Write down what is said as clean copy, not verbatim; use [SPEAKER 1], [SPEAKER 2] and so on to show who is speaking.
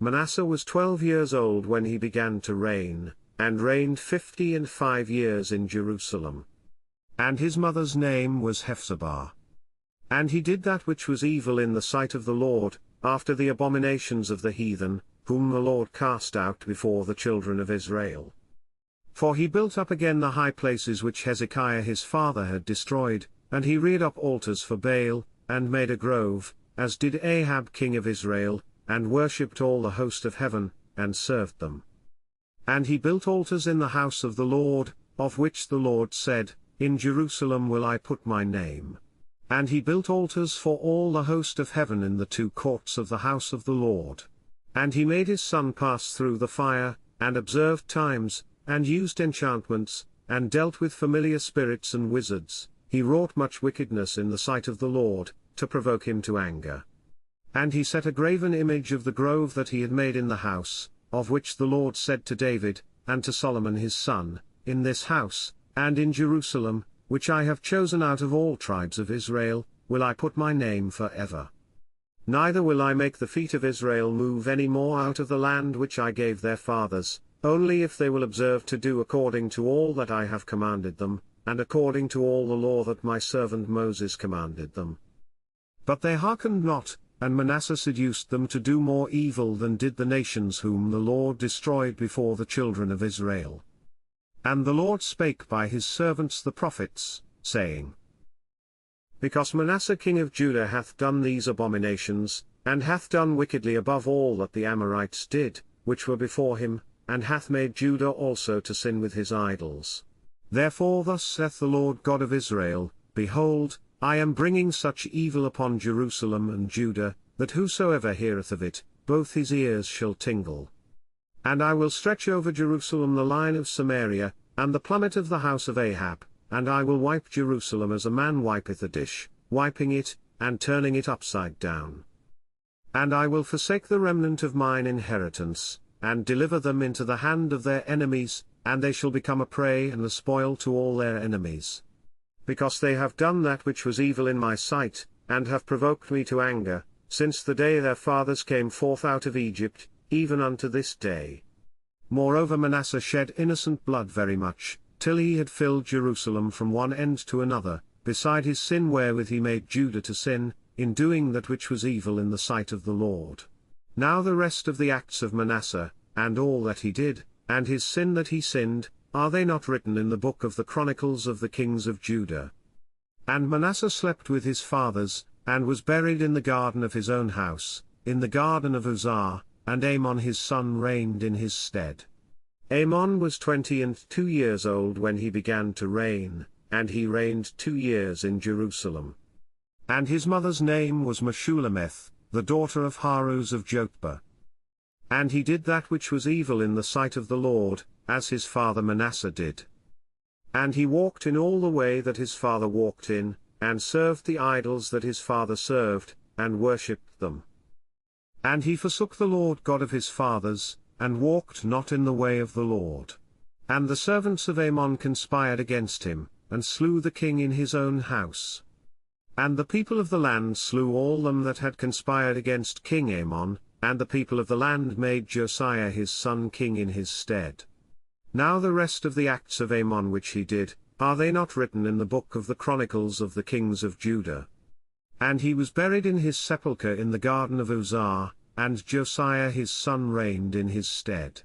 [SPEAKER 1] Manasseh was 12 years old when he began to reign, and reigned 55 years in Jerusalem. And his mother's name was Hephzibah. And he did that which was evil in the sight of the Lord, after the abominations of the heathen, whom the Lord cast out before the children of Israel. For he built up again the high places which Hezekiah his father had destroyed, and he reared up altars for Baal, and made a grove, as did Ahab king of Israel, and worshipped all the host of heaven, and served them. And he built altars in the house of the Lord, of which the Lord said, In Jerusalem will I put my name. And he built altars for all the host of heaven in the two courts of the house of the Lord. And he made his son pass through the fire, and observed times, and used enchantments, and dealt with familiar spirits and wizards. He wrought much wickedness in the sight of the Lord, to provoke him to anger. And he set a graven image of the grove that he had made in the house, of which the Lord said to David, and to Solomon his son, In this house, and in Jerusalem, which I have chosen out of all tribes of Israel, will I put my name forever. Neither will I make the feet of Israel move any more out of the land which I gave their fathers, only if they will observe to do according to all that I have commanded them, and according to all the law that my servant Moses commanded them. But they hearkened not, and Manasseh seduced them to do more evil than did the nations whom the Lord destroyed before the children of Israel. And the Lord spake by his servants the prophets, saying, Because Manasseh king of Judah hath done these abominations, and hath done wickedly above all that the Amorites did, which were before him, and hath made Judah also to sin with his idols. Therefore thus saith the Lord God of Israel, Behold, I am bringing such evil upon Jerusalem and Judah, that whosoever heareth of it, both his ears shall tingle. And I will stretch over Jerusalem the line of Samaria, and the plummet of the house of Ahab, and I will wipe Jerusalem as a man wipeth a dish, wiping it, and turning it upside down. And I will forsake the remnant of mine inheritance, and deliver them into the hand of their enemies, and they shall become a prey and a spoil to all their enemies. Because they have done that which was evil in my sight, and have provoked me to anger, since the day their fathers came forth out of Egypt, even unto this day. Moreover Manasseh shed innocent blood very much, till he had filled Jerusalem from one end to another, beside his sin wherewith he made Judah to sin, in doing that which was evil in the sight of the Lord. Now the rest of the acts of Manasseh, and all that he did, and his sin that he sinned, are they not written in the book of the Chronicles of the kings of Judah? And Manasseh slept with his fathers, and was buried in the garden of his own house, in the garden of Uzzah, and Amon his son reigned in his stead. Amon was 22 years old when he began to reign, and he reigned 2 years in Jerusalem. And his mother's name was Meshullemeth, the daughter of Haruz of Jotbah. And he did that which was evil in the sight of the Lord, as his father Manasseh did. And he walked in all the way that his father walked in, and served the idols that his father served, and worshipped them. And he forsook the Lord God of his fathers, and walked not in the way of the Lord. And the servants of Amon conspired against him, and slew the king in his own house. And the people of the land slew all them that had conspired against King Amon, and the people of the land made Josiah his son king in his stead. Now the rest of the acts of Amon which he did, are they not written in the book of the Chronicles of the kings of Judah? And he was buried in his sepulchre in the garden of Uzzah, and Josiah his son reigned in his stead.